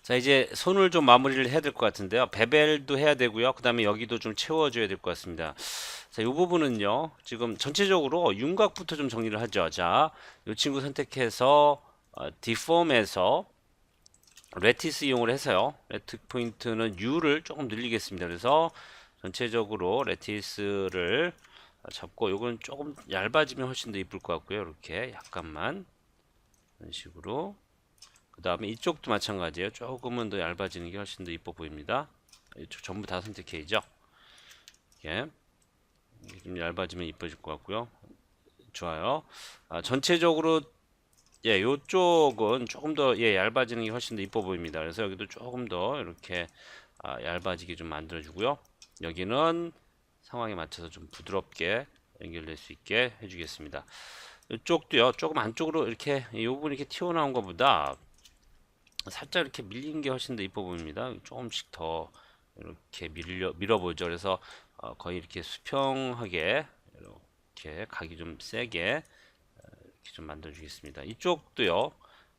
자, 이제 손을 좀 마무리를 해야 될 것 같은데요. 베벨도 해야 되고요. 그 다음에 여기도 좀 채워줘야 될 것 같습니다. 자, 이 부분은요. 지금 전체적으로 윤곽부터 좀 정리를 하죠. 자, 이 친구 선택해서 디폼에서 레티스 이용을 해서요. 레트 포인트는 U를 조금 늘리겠습니다. 그래서 전체적으로 레티스를 잡고 요건 조금 얇아지면 훨씬 더 이쁠 것 같고요. 이렇게 약간만 이런 식으로. 그 다음에 이쪽도 마찬가지예요. 조금은 더 얇아지는 게 훨씬 더 이뻐 보입니다. 이쪽 전부 다 선택해야죠. 이렇게 좀 얇아지면 이뻐질 것 같고요. 좋아요. 전체적으로 예, 요쪽은 조금 더 예, 얇아지는 게 훨씬 더 이뻐 보입니다. 그래서 여기도 조금 더 이렇게 얇아지게 좀 만들어 주고요. 여기는 상황에 맞춰서 좀 부드럽게 연결될 수 있게 해주겠습니다. 이쪽도요, 조금 안쪽으로 이렇게 이 부분 이렇게 튀어나온 것보다 살짝 이렇게 밀린 게 훨씬 더 이뻐 보입니다. 조금씩 더 이렇게 밀어보죠. 그래서 거의 이렇게 수평하게 이렇게 각이 좀 세게 이렇게 좀 만들어 주겠습니다. 이쪽도요.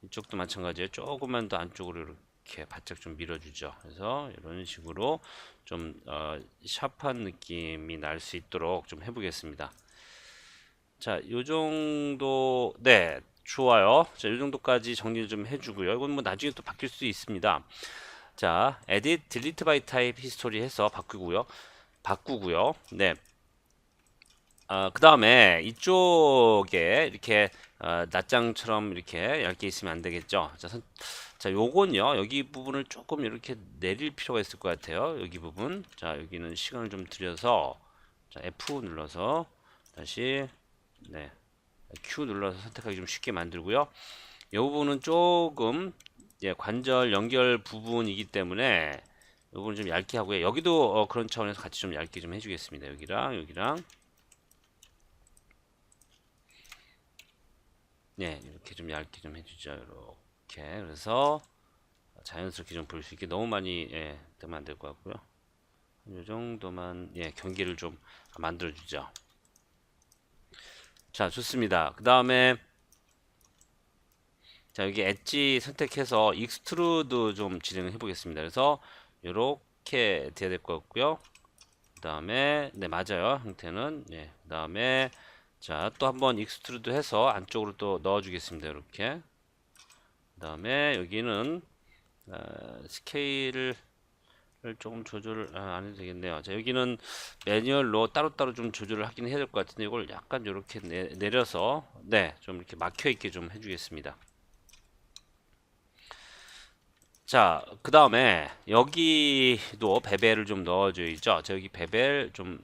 이쪽도 마찬가지예요. 조금만 더 안쪽으로 이렇게 바짝 좀 밀어주죠. 그래서 이런 식으로 좀 샤프한 느낌이 날 수 있도록 좀 해보겠습니다. 자, 요 정도, 네, 좋아요. 자, 요 정도까지 정리를 좀 해주고요. 이건 뭐 나중에 또 바뀔 수 있습니다. 자, edit, delete by type history 해서 바꾸고요. 네. 그 다음에 이쪽에 이렇게 낱장처럼 이렇게 얇게 있으면 안 되겠죠. 자, 요건요. 여기 부분을 조금 이렇게 내릴 필요가 있을 것 같아요. 여기 부분. 자, 여기는 시간을 좀 들여서 자, F 눌러서 다시 네. Q 눌러서 선택하기 좀 쉽게 만들고요. 이 부분은 조금 예, 관절 연결 부분이기 때문에 이 부분은 좀 얇게 하고요. 여기도 그런 차원에서 같이 좀 얇게 좀 해주겠습니다. 여기랑 여기랑 네, 이렇게 좀 얇게 좀 해주죠. 이렇게 그래서 자연스럽게 좀 볼 수 있게 너무 많이 예, 되면 안 될 것 같고요. 이 정도만 예, 경계를 좀 만들어 주죠. 자, 좋습니다. 그 다음에 자, 여기 엣지 선택해서 익스트루드 좀 진행을 해 보겠습니다. 그래서 이렇게 돼야 될 것 같고요. 그 다음에 네, 맞아요. 형태는 예. 그 다음에 자, 또 한번 익스트루드 해서 안쪽으로 또 넣어 주겠습니다. 이렇게. 그 다음에 여기는 스케일을 조금 조절을 안 해도 되겠네요. 자, 여기는 매뉴얼로 따로따로 좀 조절을 하긴 해야 될 것 같은데 이걸 약간 이렇게 내려서 네, 좀 이렇게 막혀 있게 좀 해주겠습니다. 자, 그 다음에 여기도 베벨을 좀 넣어줘야죠. 자, 여기 베벨 좀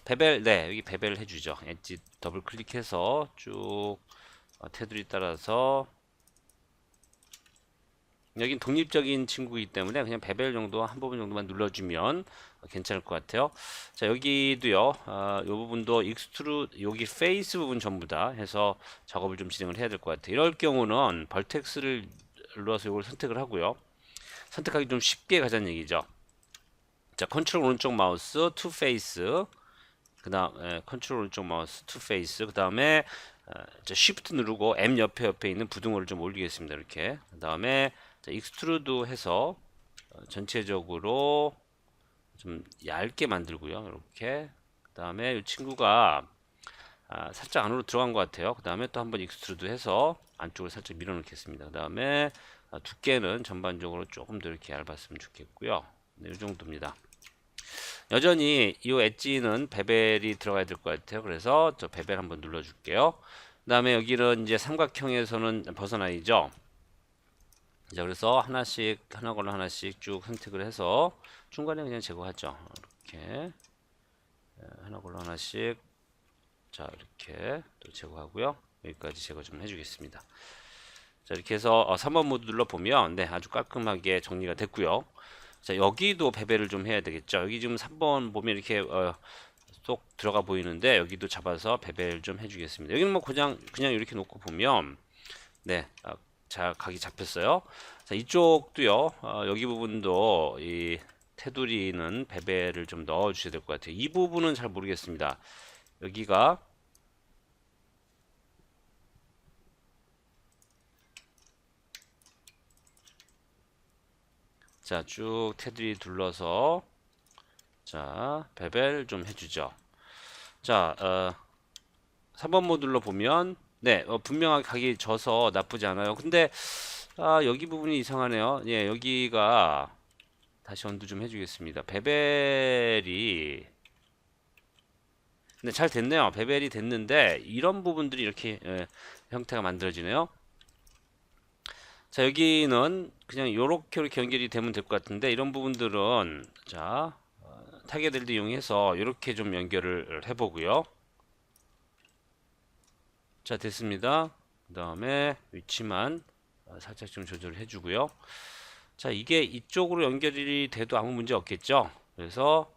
베벨, 네, 여기 베벨 해주죠. 엣지 더블 클릭해서 쭉 테두리 따라서 여긴 독립적인 친구이기 때문에 그냥 베벨 정도 한 부분 정도만 눌러주면 괜찮을 것 같아요. 자, 여기도요. 이 부분도 익스트루 여기 페이스 부분 전부 다 해서 작업을 좀 진행을 해야 될 것 같아요. 이럴 경우는 벌텍스를 눌러서 이걸 선택을 하고요. 선택하기 좀 쉽게 가자는 얘기죠. 자, 컨트롤 오른쪽 마우스 투 페이스 그다음 컨트롤 오른쪽 마우스 투 페이스 그다음에 쉬프트 누르고 M 옆에 있는 부등호를 좀 올리겠습니다. 이렇게. 그다음에 익스트루드 해서 전체적으로 좀 얇게 만들고요. 이렇게. 그다음에 이 친구가 살짝 안으로 들어간 것 같아요. 그다음에 또 한번 익스트루드 해서 안쪽으로 살짝 밀어 넣겠습니다. 그다음에 두께는 전반적으로 조금 더 이렇게 얇았으면 좋겠고요. 네, 이 정도입니다. 여전히 이 엣지는 베벨이 들어가야 될 것 같아요. 그래서 저 베벨 한번 눌러줄게요. 그 다음에 여기는 이제 삼각형에서는 벗어나야죠. 자, 그래서 하나 걸로 하나씩 쭉 선택을 해서 중간에 그냥 제거하죠. 이렇게 하나 걸로 하나씩 자 이렇게 또 제거하고요. 여기까지 제거 좀 해주겠습니다. 자, 이렇게 해서 3번 모드 눌러보면 네, 아주 깔끔하게 정리가 됐고요. 자, 여기도 배배를 좀 해야 되겠죠. 여기 지금 3번 보면 이렇게 쏙 들어가 보이는데 여기도 잡아서 배배를 좀 해주겠습니다. 여기는 뭐 그냥 이렇게 놓고 보면 네, 자 각이 잡혔어요. 자, 이쪽도요. 여기 부분도 이 테두리는 배배를 좀 넣어 주셔야 될 것 같아요. 이 부분은 잘 모르겠습니다. 여기가 자, 쭉 테두리 둘러서 자, 베벨 좀 해주죠. 자, 3번 모듈로 보면 네, 분명하게 각이 져서 나쁘지 않아요. 근데 여기 부분이 이상하네요. 예, 여기가 다시 언두 좀 해주겠습니다. 베벨이 네, 잘 됐네요. 베벨이 됐는데 이런 부분들이 이렇게 형태가 만들어지네요. 자, 여기는 그냥 요렇게 이렇게 연결이 되면 될 것 같은데 이런 부분들은 자, 타겟들도 이용해서 이렇게 좀 연결을 해보고요. 자, 됐습니다. 그 다음에 위치만 살짝 좀 조절을 해주고요. 자, 이게 이쪽으로 연결이 돼도 아무 문제 없겠죠. 그래서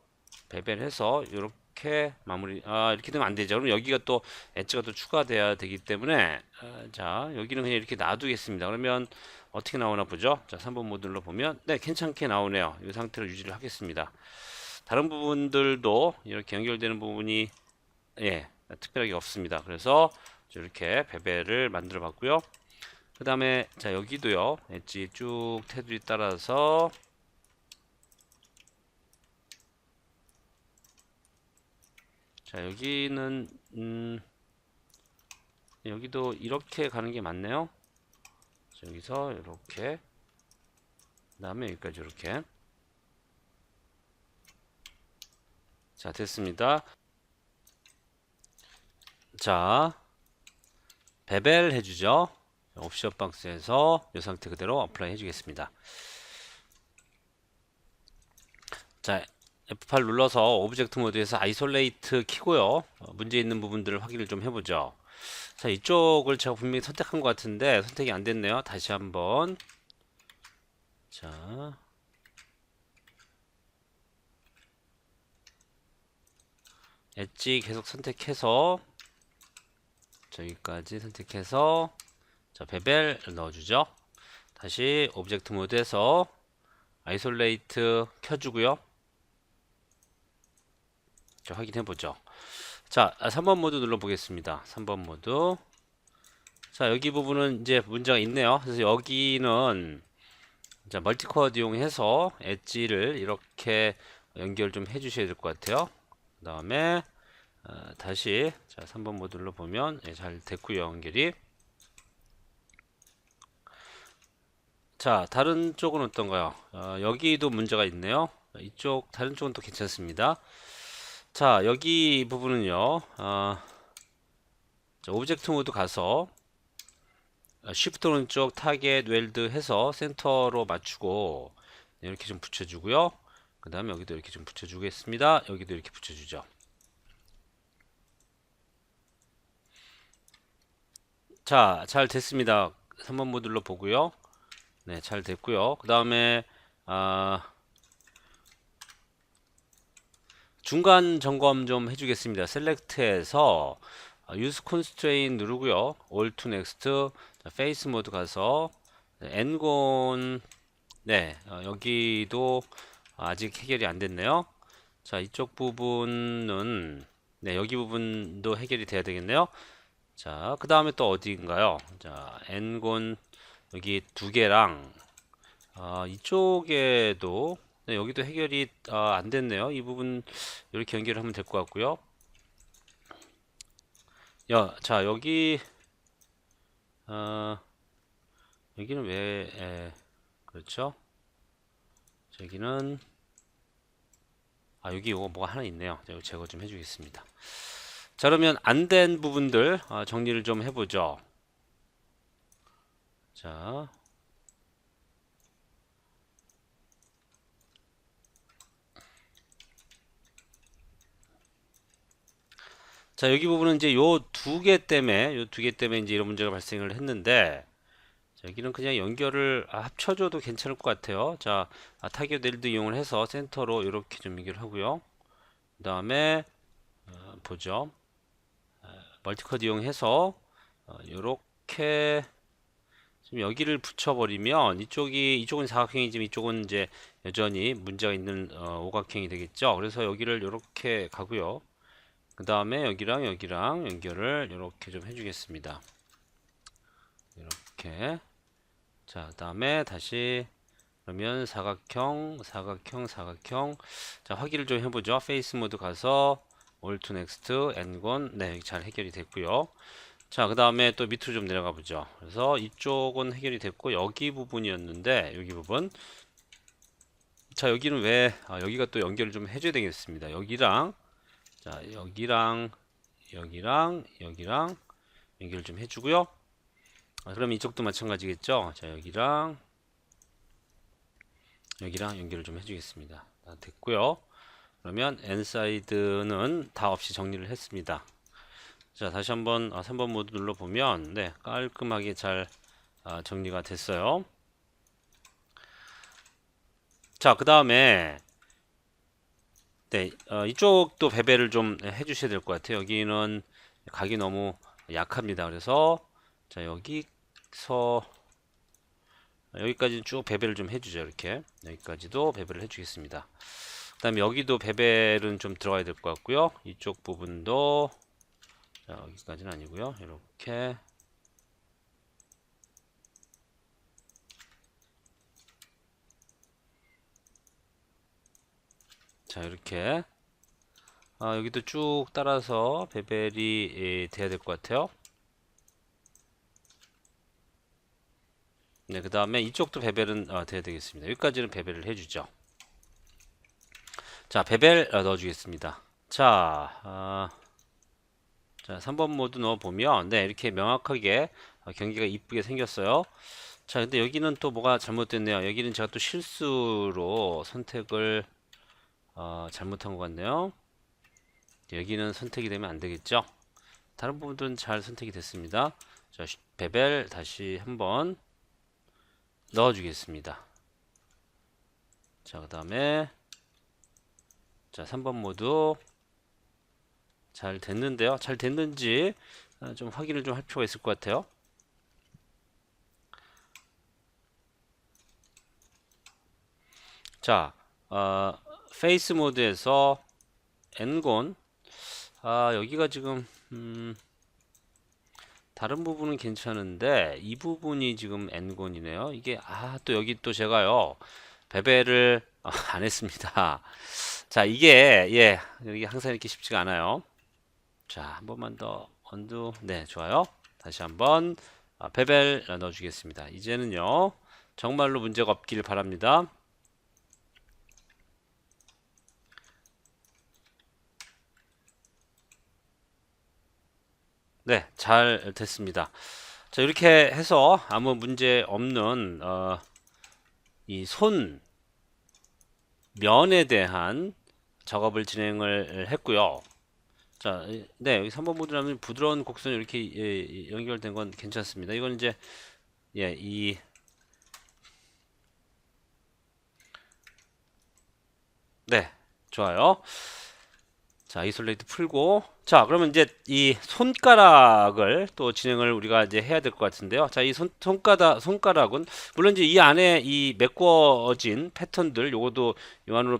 베벨해서 이렇게 마무리. 이렇게 되면 안 되죠. 그럼 여기가 또 엣지가 또 추가돼야 되기 때문에 자, 여기는 그냥 이렇게 놔두겠습니다. 그러면 어떻게 나오나 보죠. 자, 3번 모듈로 보면 네, 괜찮게 나오네요. 이 상태로 유지를 하겠습니다. 다른 부분들도 이렇게 연결되는 부분이 예, 특별하게 없습니다. 그래서 이렇게 베벨을 만들어 봤고요. 그 다음에 자, 여기도요, 엣지 쭉 테두리 따라서 자, 여기는 여기도 이렇게 가는 게 맞네요. 자, 여기서 이렇게 그 다음에 여기까지 이렇게. 자, 됐습니다. 자, 베벨 해주죠. 옵션 박스에서 이 상태 그대로 어플라이 해주겠습니다. 자, F8 눌러서 오브젝트 모드에서 아이솔레이트 키고요. 문제 있는 부분들을 확인을 좀 해보죠. 자, 이쪽을 제가 분명히 선택한 것 같은데 선택이 안 됐네요. 다시 한번. 자, 엣지 계속 선택해서 저기까지 선택해서 자, 베벨 넣어주죠. 다시 오브젝트 모드에서 아이솔레이트 켜주고요. 자, 확인해보죠. 자, 3번 모드 눌러보겠습니다. 3번 모드. 자, 여기 부분은 이제 문제가 있네요. 그래서 여기는 자, 멀티쿼드 이용해서 엣지를 이렇게 연결 좀 해주셔야 될 것 같아요. 그 다음에 다시 자, 3번 모듈로 보면 잘 됐고요, 연결이. 자, 다른 쪽은 어떤가요? 여기도 문제가 있네요. 이쪽 다른 쪽은 또 괜찮습니다. 자, 여기 부분은요. 자, 오브젝트 모드 가서 쉬프트 오른쪽 타겟 웰드 해서 센터로 맞추고 이렇게 좀 붙여주고요. 그 다음에 여기도 이렇게 좀 붙여주겠습니다. 여기도 이렇게 붙여주죠. 자, 잘 됐습니다. 3번 모듈로 보고요. 네, 잘 됐고요. 그 다음에 중간 점검 좀 해주겠습니다. 셀렉트에서 use constraint 누르고요. all to next. 자, face 모드 가서 ngon 네, 여기도 아직 해결이 안 됐네요. 자, 이쪽 부분은 네, 여기 부분도 해결이 돼야 되겠네요. 자, 그 다음에 또 어디인가요? 자, ngon 여기 두 개랑 이쪽에도 네, 여기도 해결이 안 됐네요. 이 부분 이렇게 연결하면 될 것 같고요. 자, 여기 여기는 왜 그렇죠? 여기는 여기 이거 뭐가 하나 있네요. 제가 제거 좀 해주겠습니다. 자, 그러면 안 된 부분들 정리를 좀 해보죠. 자, 자, 여기 부분은 이제 요 두 개 때문에 이제 이런 문제가 발생을 했는데 자, 여기는 그냥 연결을 합쳐줘도 괜찮을 것 같아요. 자, 타겟 웰드 이용을 해서 센터로 이렇게 좀 연결하고요. 그 다음에 보죠. 멀티컷 이용해서 이렇게 지금 여기를 붙여버리면 이쪽은 사각형이지만 이쪽은 이제 여전히 문제가 있는 오각형이 되겠죠. 그래서 여기를 이렇게 가고요. 그 다음에 여기랑 연결을 이렇게 좀 해주겠습니다. 이렇게. 자, 그 다음에 다시 그러면 사각형, 사각형, 사각형. 자, 확인을 좀 해보죠. 페이스 모드 가서 All to Next, Ngon. 네, 여기 잘 해결이 됐고요. 자, 그 다음에 또 밑으로 좀 내려가 보죠. 그래서 이쪽은 해결이 됐고 여기 부분이었는데 여기 부분. 자, 여기는 왜 여기가 또 연결을 좀 해줘야 되겠습니다. 여기랑 자, 여기랑 여기랑 연결을 좀 해주고요. 그럼 이쪽도 마찬가지겠죠. 자, 여기랑 연결을 좀 해주겠습니다. 됐고요. 그러면 N사이드는 다 없이 정리를 했습니다. 자, 다시 한번 3번 모드 눌러보면 네, 깔끔하게 잘 정리가 됐어요. 자, 그 다음에 네, 이쪽도 배배를 좀 해주셔야 될 것 같아요. 여기는 각이 너무 약합니다. 그래서 자, 여기까지 쭉 배배를 좀 해주죠. 이렇게 여기까지도 배배를 해주겠습니다. 그 다음에 여기도 배벨은 좀 들어가야 될 것 같고요. 이쪽 부분도 자, 여기까지는 아니고요. 이렇게 자, 이렇게 여기도 쭉 따라서 배벨이 돼야 될 것 같아요. 네, 그 다음에 이쪽도 배벨은 돼야 되겠습니다. 여기까지는 배벨을 해주죠. 자, 배벨 넣어주겠습니다. 자, 자, 3번 모드 넣어보면 네, 이렇게 명확하게 경기가 이쁘게 생겼어요. 자, 근데 여기는 또 뭐가 잘못됐네요. 여기는 제가 또 실수로 선택을 잘못한 것 같네요. 여기는 선택이 되면 안 되겠죠. 다른 부분들은 잘 선택이 됐습니다. 자, 베벨 다시 한번 넣어주겠습니다. 자, 그 다음에 자, 3번 모드 잘 됐는데요. 잘 됐는지 좀 확인을 좀 할 필요가 있을 것 같아요. 자, 페이스 모드에서 Ngon 여기가 지금 다른 부분은 괜찮은데 이 부분이 지금 N곤이네요. 이게 또 여기 또 제가요 배배를 안 했습니다. 자, 이게 여기 항상 이렇게 쉽지가 않아요. 자, 한 번만 더 언두. 네, 좋아요. 다시 한번 배벨 넣어주겠습니다. 이제는요 정말로 문제가 없길 바랍니다. 네, 잘 됐습니다. 자, 이렇게 해서 아무 문제 없는 이 손 면에 대한 작업을 진행을 했고요. 자, 네, 여기 3번 모드라면 부드러운 곡선이 이렇게 연결된 건 괜찮습니다. 이건 이제 네, 좋아요. 자, 아이솔레이트 풀고 자, 그러면 이제 이 손가락을 또 진행을 우리가 이제 해야 될 것 같은데요. 자, 이 손가락은 물론 이제 이 안에 이 메꿔진 패턴들 요것도 요 안으로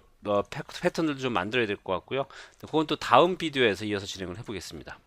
패턴들도 좀 만들어야 될 것 같고요. 그건 또 다음 비디오에서 이어서 진행을 해보겠습니다.